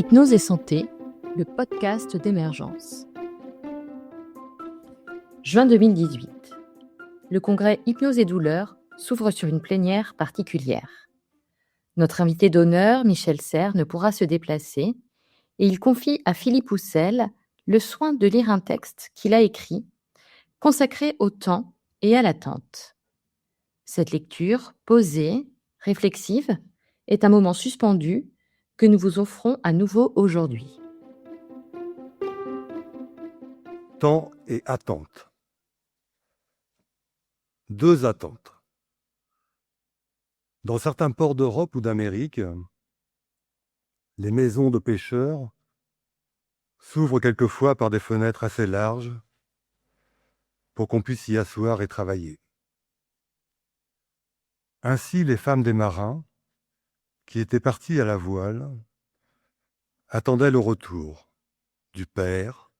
Hypnose et santé, le podcast d'Emergence. Juin 2018. Le congrès Hypnose et douleur s'ouvre sur une plénière particulière. Notre invité d'honneur, Michel Serres, ne pourra se déplacer et il confie à Philippe Houssel le soin de lire un texte qu'il a écrit, consacré au temps et à l'attente. Cette lecture, posée, réflexive, est un moment suspendu que nous vous offrons à nouveau aujourd'hui. Temps et attente. Deux attentes. Dans certains ports d'Europe ou d'Amérique, les maisons de pêcheurs s'ouvrent quelquefois par des fenêtres assez larges pour qu'on puisse y asseoir et travailler. Ainsi, les femmes des marins, qui étaient partis à la voile, attendaient le retour du père,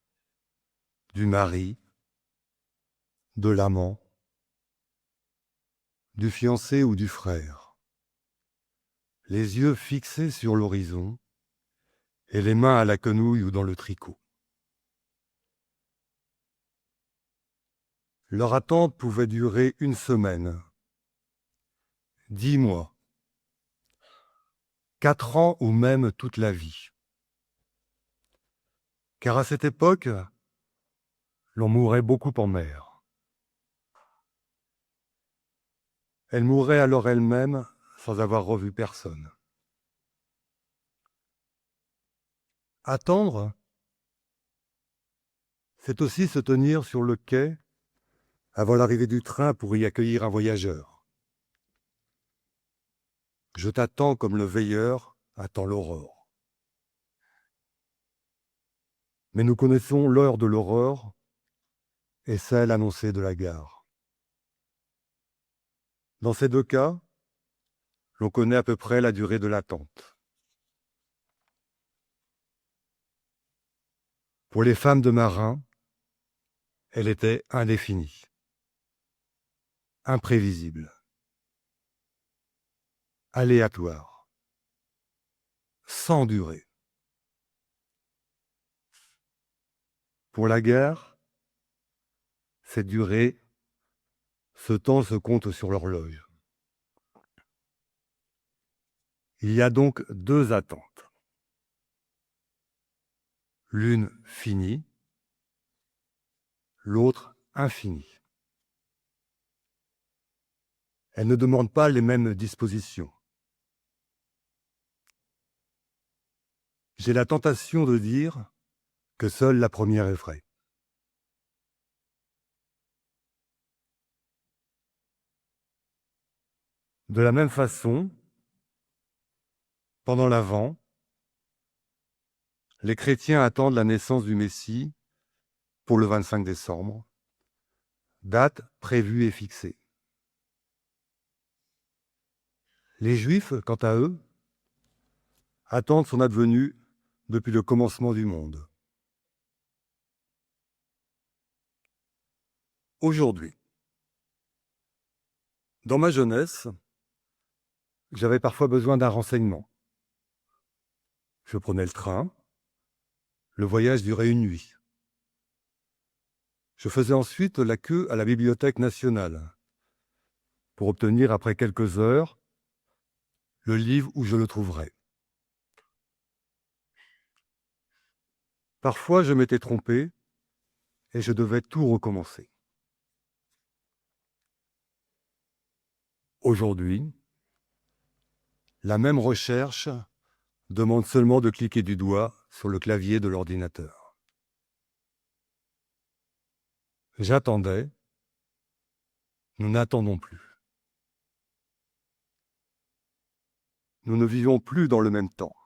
du mari, de l'amant, du fiancé ou du frère, les yeux fixés sur l'horizon et les mains à la quenouille ou dans le tricot. Leur attente pouvait durer 1 semaine, 10 mois, 4 ans ou même toute la vie. Car à cette époque, l'on mourait beaucoup en mer. Elle mourait alors elle-même sans avoir revu personne. Attendre, c'est aussi se tenir sur le quai avant l'arrivée du train pour y accueillir un voyageur. Je t'attends comme le veilleur attend l'aurore. Mais nous connaissons l'heure de l'aurore et celle annoncée de la gare. Dans ces deux cas, l'on connaît à peu près la durée de l'attente. Pour les femmes de marins, elle était indéfinie, imprévisible, aléatoire, sans durée. Pour la guerre, cette durée, ce temps se compte sur l'horloge. Il y a donc deux attentes. L'une finie, l'autre infinie. Elles ne demandent pas les mêmes dispositions. J'ai la tentation de dire que seule la première est vraie. De la même façon, pendant l'Avent, les chrétiens attendent la naissance du Messie pour le 25 décembre, date prévue et fixée. Les Juifs, quant à eux, attendent son advenue depuis le commencement du monde. Aujourd'hui, dans ma jeunesse, j'avais parfois besoin d'un renseignement. Je prenais le train, le voyage durait 1 nuit. Je faisais ensuite la queue à la Bibliothèque nationale pour obtenir, après quelques heures, le livre où je le trouverais. Parfois, je m'étais trompé et je devais tout recommencer. Aujourd'hui, la même recherche demande seulement de cliquer du doigt sur le clavier de l'ordinateur. J'attendais, nous n'attendons plus. Nous ne vivons plus dans le même temps,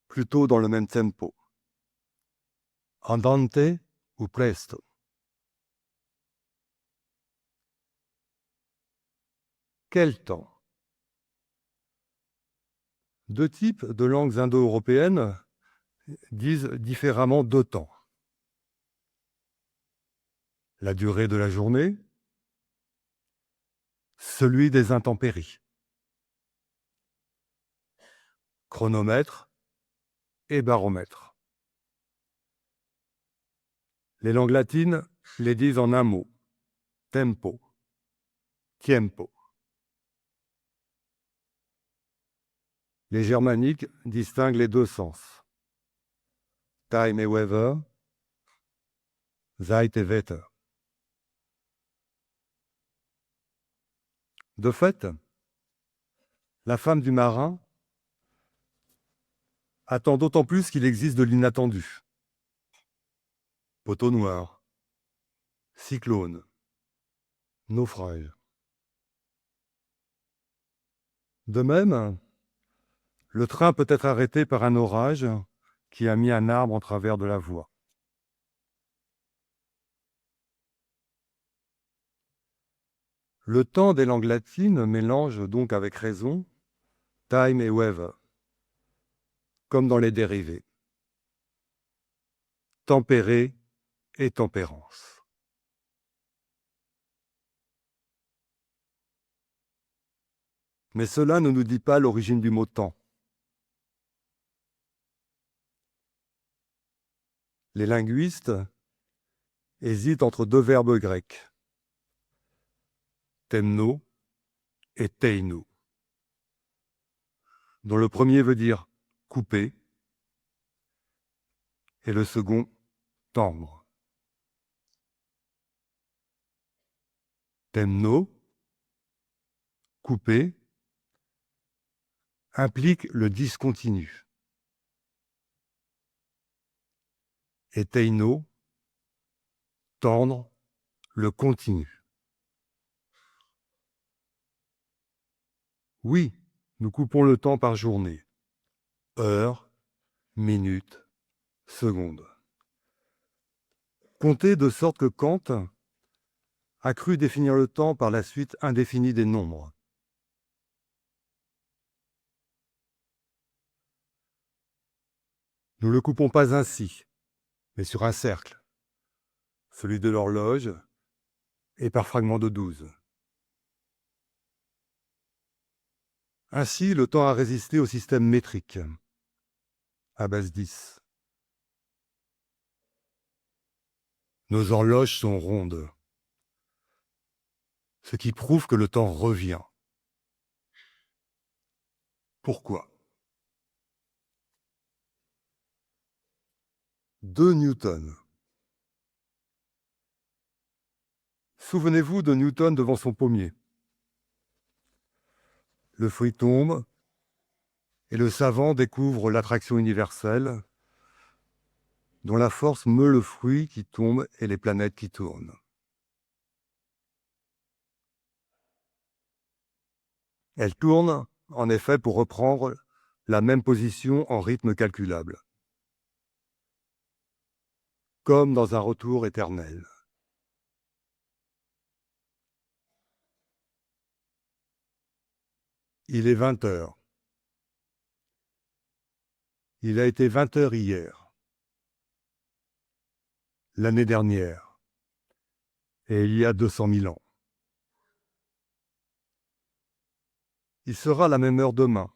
plutôt dans le même tempo. Andante ou presto. Quel temps? Deux types de langues indo-européennes disent différemment 2 temps. La durée de la journée, celui des intempéries. chronomètre et baromètre. Les langues latines les disent en un mot, tempo, tiempo. Les germaniques distinguent les deux sens, time et weather, Zeit et Wetter. De fait, la femme du marin attend d'autant plus qu'il existe de l'inattendu. Poteau noir, cyclone, naufrage. De même, le train peut être arrêté par un orage qui a mis un arbre en travers de la voie. Le temps des langues latines mélange donc avec raison time et weather, comme dans les dérivés. Tempéré et tempérance. Mais cela ne nous dit pas l'origine du mot temps. Les linguistes hésitent entre deux verbes grecs, temno et teino, dont le premier veut dire couper et le second tendre. Temno, couper, implique le discontinu. Et teino, tendre, le continu. Oui, nous coupons le temps par journée, heure, minute, seconde. Compter de sorte que Kant a cru définir le temps par la suite indéfinie des nombres. Nous ne le coupons pas ainsi, mais sur un cercle, celui de l'horloge, et par fragments de 12. Ainsi, le temps a résisté au système métrique, à base 10. Nos horloges sont rondes, ce qui prouve que le temps revient. Pourquoi ? 2 Newton. Souvenez-vous de Newton devant son pommier. Le fruit tombe, et le savant découvre l'attraction universelle, dont la force meut le fruit qui tombe et les planètes qui tournent. Elle tourne, en effet, pour reprendre la même position en rythme calculable, comme dans un retour éternel. Il est 20 heures. Il a été 20 heures hier, l'année dernière, et il y a 200 000 ans. Il sera la même heure demain,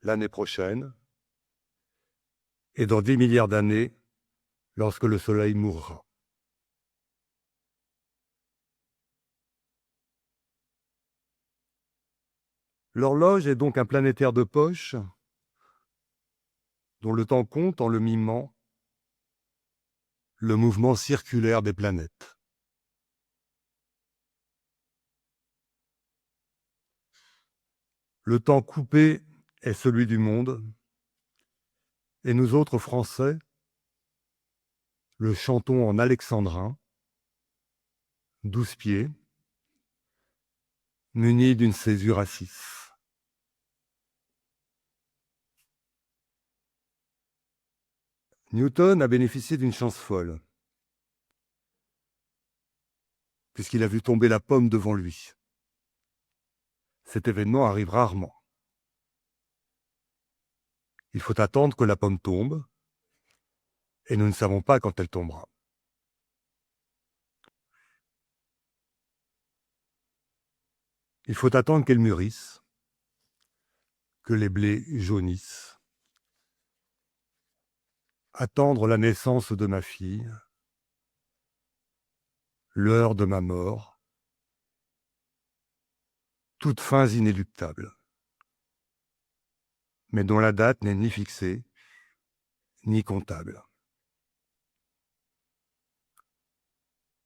l'année prochaine, et dans 10 milliards d'années, lorsque le Soleil mourra. L'horloge est donc un planétaire de poche dont le temps compte en le mimant le mouvement circulaire des planètes. Le temps coupé est celui du monde, et nous autres Français le chantons en alexandrin, 12 pieds, muni d'une césure à 6. Newton a bénéficié d'une chance folle, puisqu'il a vu tomber la pomme devant lui. Cet événement arrive rarement. Il faut attendre que la pomme tombe, et nous ne savons pas quand elle tombera. Il faut attendre qu'elle mûrisse, que les blés jaunissent, attendre la naissance de ma fille, l'heure de ma mort, toutes fins inéluctables, mais dont la date n'est ni fixée, ni comptable.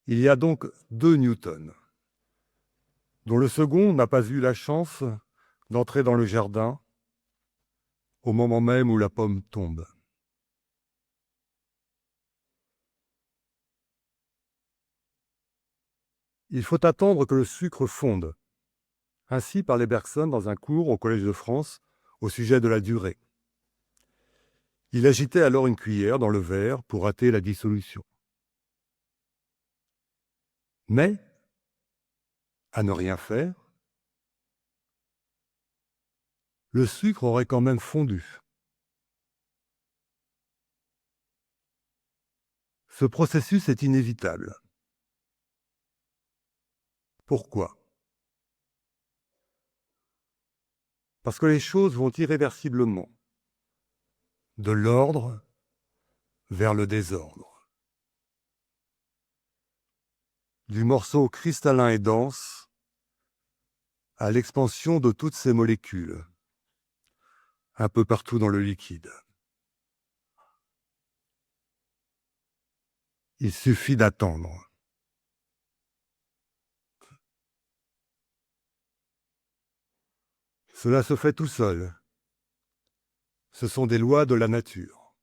Il y a donc deux Newton, dont le second n'a pas eu la chance d'entrer dans le jardin au moment même où la pomme tombe. Il faut attendre que le sucre fonde. Ainsi parlait Bergson dans un cours au Collège de France au sujet de la durée. Il agitait alors une cuillère dans le verre pour hâter la dissolution. Mais, à ne rien faire, le sucre aurait quand même fondu. Ce processus est inévitable. Pourquoi ? Parce que les choses vont irréversiblement de l'ordre vers le désordre. Du morceau cristallin et dense à l'expansion de toutes ces molécules, un peu partout dans le liquide. Il suffit d'attendre. Cela se fait tout seul. Ce sont des lois de la nature.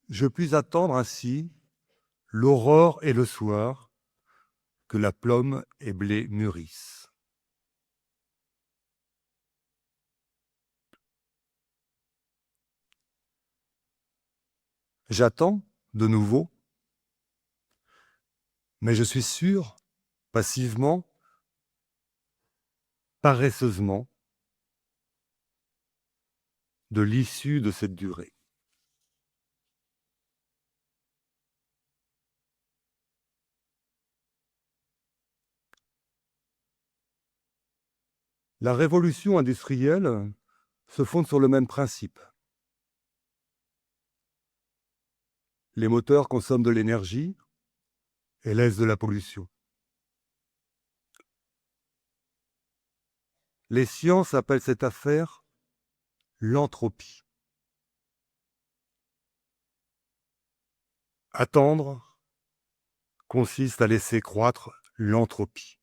Je puis attendre ainsi l'aurore et le soir que la pomme et blé mûrissent. J'attends, de nouveau, mais je suis sûr, passivement, paresseusement, de l'issue de cette durée. La révolution industrielle se fonde sur le même principe. Les moteurs consomment de l'énergie et laissent de la pollution. Les sciences appellent cette affaire l'entropie. Attendre consiste à laisser croître l'entropie.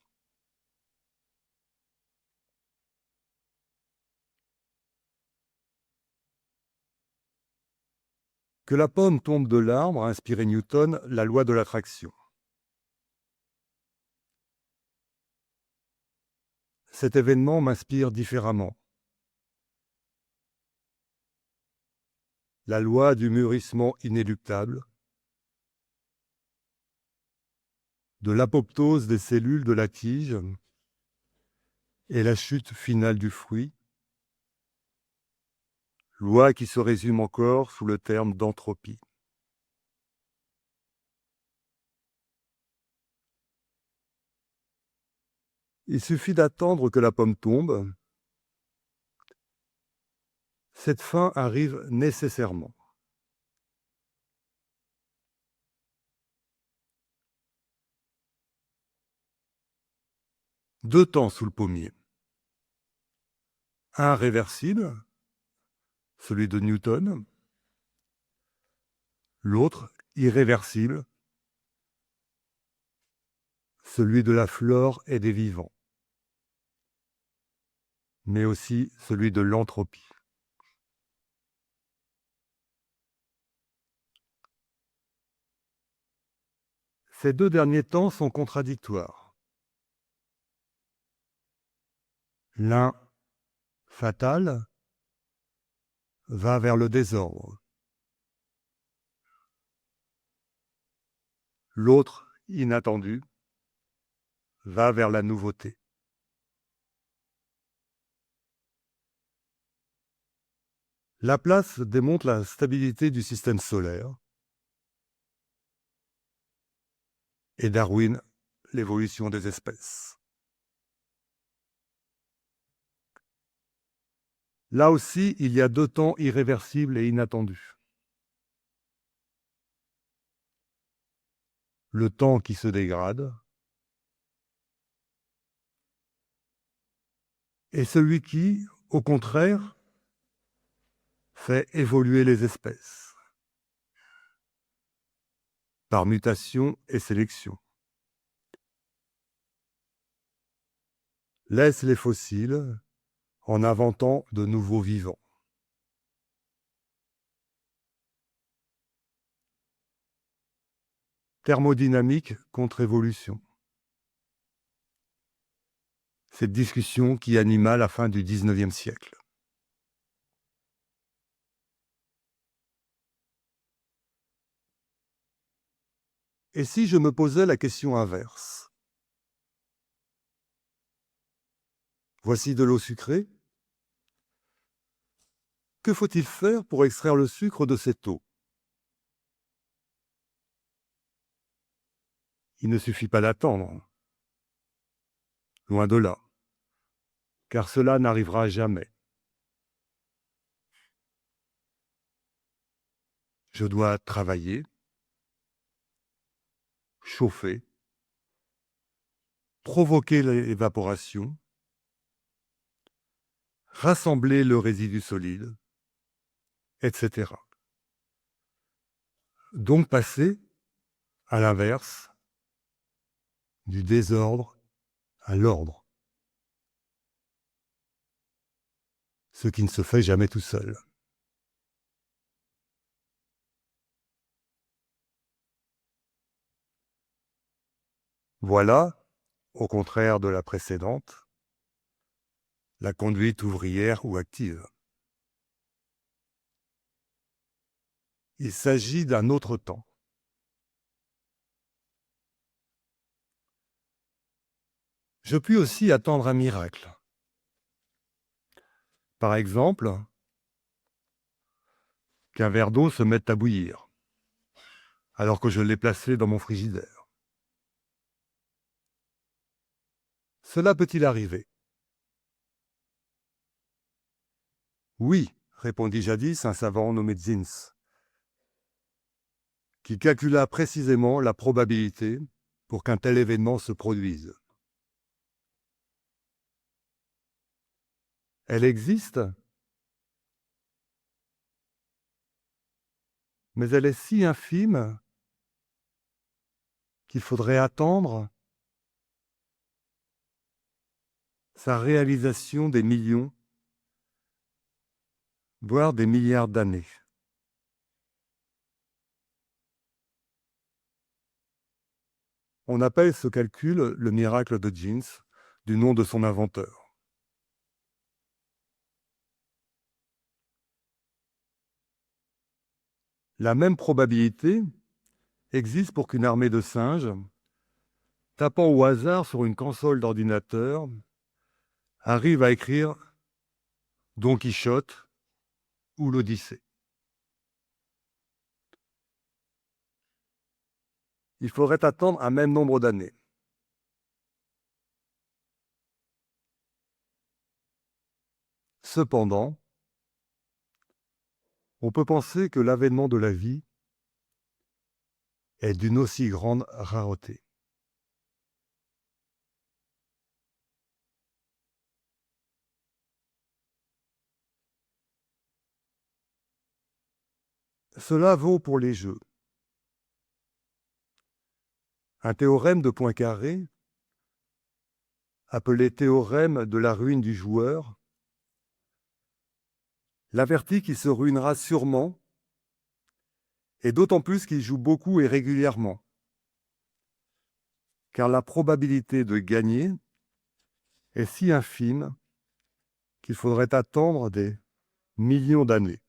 Que la pomme tombe de l'arbre a inspiré Newton la loi de l'attraction. Cet événement m'inspire différemment. La loi du mûrissement inéluctable, de l'apoptose des cellules de la tige et la chute finale du fruit, loi qui se résume encore sous le terme d'entropie. Il suffit d'attendre que la pomme tombe. Cette fin arrive nécessairement. Deux temps sous le pommier. Un réversible, celui de Newton. L'autre irréversible, celui de la flore et des vivants, mais aussi celui de l'entropie. Ces deux derniers temps sont contradictoires. L'un, fatal, va vers le désordre. L'autre, inattendu, va vers la nouveauté. Laplace démontre la stabilité du système solaire et Darwin l'évolution des espèces. Là aussi, il y a deux temps irréversibles et inattendus. Le temps qui se dégrade et celui qui, au contraire, fait évoluer les espèces par mutation et sélection. Laisse les fossiles en inventant de nouveaux vivants. Thermodynamique contre évolution. Cette discussion qui anima la fin du XIXe siècle. Et si je me posais la question inverse? Voici de l'eau sucrée. Que faut-il faire pour extraire le sucre de cette eau? Il ne suffit pas d'attendre. Loin de là. Car cela n'arrivera jamais. Je dois travailler, chauffer, provoquer l'évaporation, rassembler le résidu solide, etc. Donc passer, à l'inverse, du désordre à l'ordre. Ce qui ne se fait jamais tout seul. Voilà, au contraire de la précédente, la conduite ouvrière ou active. Il s'agit d'un autre temps. Je puis aussi attendre un miracle. Par exemple, qu'un verre d'eau se mette à bouillir, alors que je l'ai placé dans mon frigidaire. Cela peut-il arriver? Oui, répondit jadis un savant nommé Zins, qui calcula précisément la probabilité pour qu'un tel événement se produise. Elle existe, mais elle est si infime qu'il faudrait attendre sa réalisation des millions, voire des milliards d'années. On appelle ce calcul le miracle de Zins, du nom de son inventeur. La même probabilité existe pour qu'une armée de singes, tapant au hasard sur une console d'ordinateur, arrive à écrire Don Quichotte ou l'Odyssée. Il faudrait attendre un même nombre d'années. Cependant, on peut penser que l'avènement de la vie est d'une aussi grande rareté. Cela vaut pour les jeux. Un théorème de Poincaré, appelé théorème de la ruine du joueur, l'avertit qu'il se ruinera sûrement, et d'autant plus qu'il joue beaucoup et régulièrement, car la probabilité de gagner est si infime qu'il faudrait attendre des millions d'années.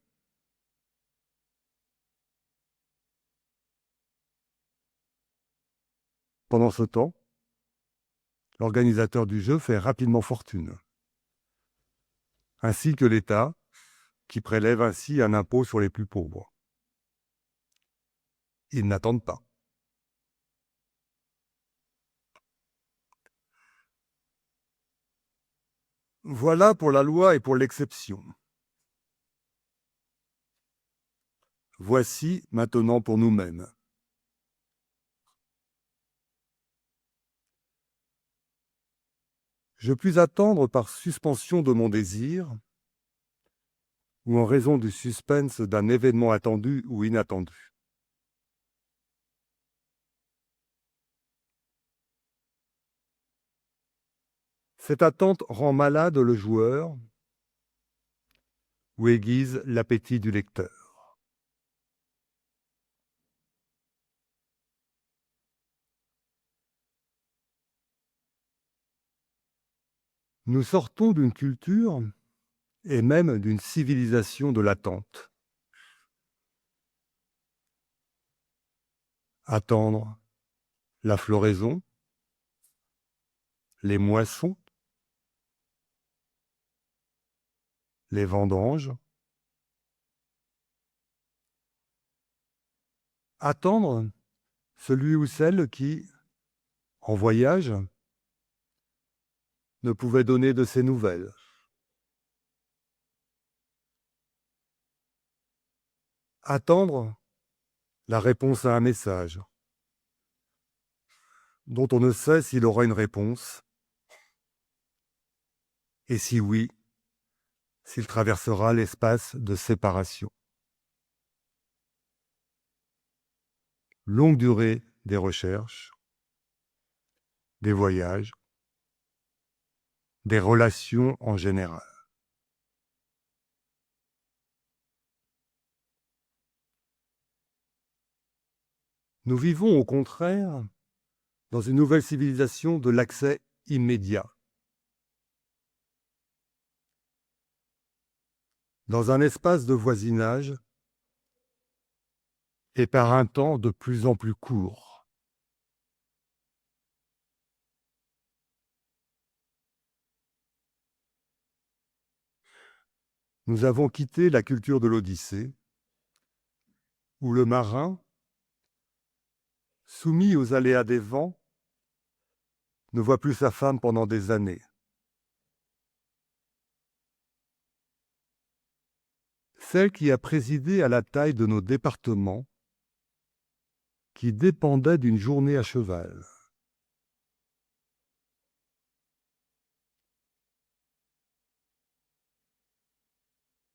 Pendant ce temps, l'organisateur du jeu fait rapidement fortune, ainsi que l'État, qui prélève ainsi un impôt sur les plus pauvres. Ils n'attendent pas. Voilà pour la loi et pour l'exception. Voici maintenant pour nous-mêmes. Je puis attendre par suspension de mon désir ou en raison du suspense d'un événement attendu ou inattendu. Cette attente rend malade le joueur ou aiguise l'appétit du lecteur. Nous sortons d'une culture et même d'une civilisation de l'attente. Attendre la floraison, les moissons, les vendanges. Attendre celui ou celle qui, en voyage, ne pouvait donner de ses nouvelles. Attendre la réponse à un message, dont on ne sait s'il aura une réponse, et si oui, s'il traversera l'espace de séparation. Longue durée des recherches, des voyages, des relations en général. Nous vivons au contraire dans une nouvelle civilisation de l'accès immédiat. Dans un espace de voisinage et par un temps de plus en plus court. Nous avons quitté la culture de l'Odyssée, où le marin, soumis aux aléas des vents, ne voit plus sa femme pendant des années. Celle qui a présidé à la taille de nos départements, qui dépendait d'une journée à cheval.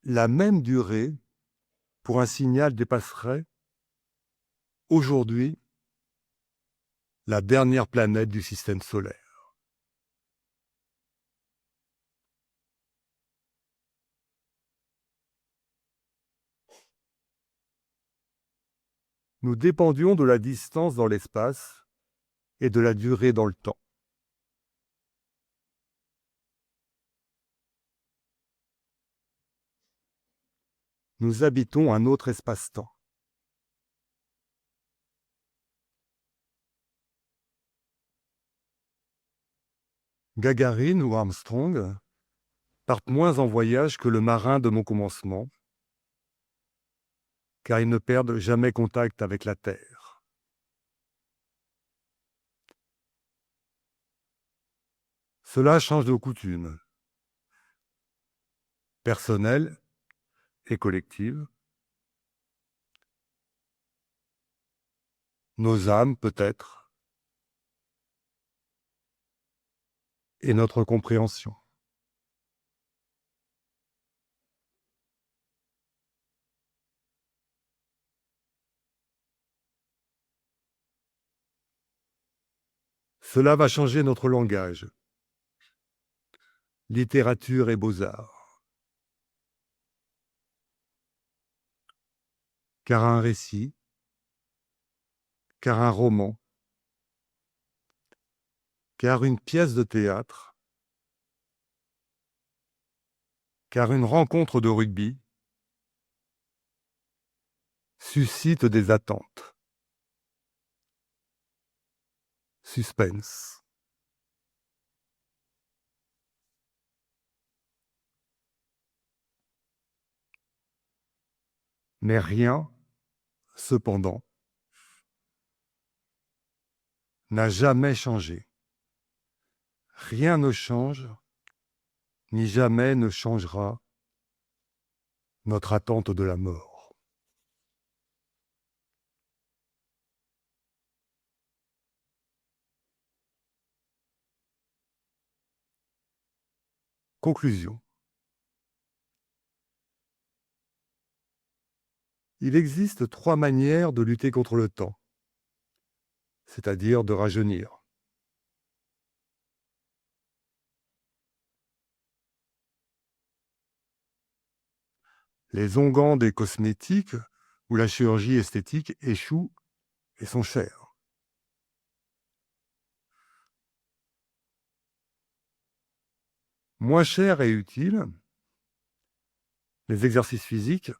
La même durée pour un signal dépasserait, aujourd'hui, la dernière planète du système solaire. Nous dépendions de la distance dans l'espace et de la durée dans le temps. Nous habitons un autre espace-temps. Gagarine ou Armstrong partent moins en voyage que le marin de mon commencement, car ils ne perdent jamais contact avec la Terre. Cela change nos coutumes, personnelles et collectives, nos âmes peut-être, et notre compréhension. Cela va changer notre langage, littérature et beaux-arts. Car un récit, car un roman, car une pièce de théâtre, car une rencontre de rugby suscite des attentes. Suspense. Mais rien, cependant, n'a jamais changé. Rien ne change, ni jamais ne changera notre attente de la mort. Conclusion. Il existe 3 manières de lutter contre le temps, c'est-à-dire de rajeunir. Les onguents des cosmétiques ou la chirurgie esthétique échouent et sont chers. Moins cher et utile, les exercices physiques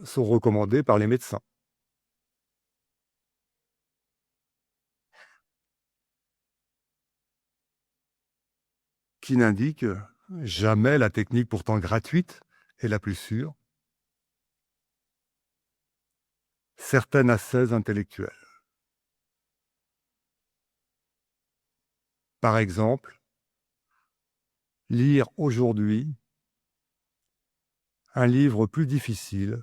sont recommandés par les médecins. Qui n'indique jamais la technique pourtant gratuite et la plus sûre, certaines assaises intellectuelles. Par exemple, lire aujourd'hui un livre plus difficile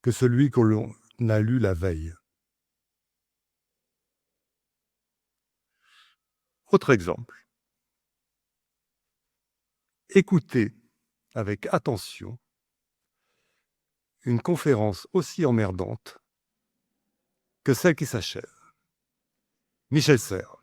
que celui que l'on a lu la veille. Autre exemple. Écoutez avec attention une conférence aussi emmerdante que celle qui s'achève. Michel Serres.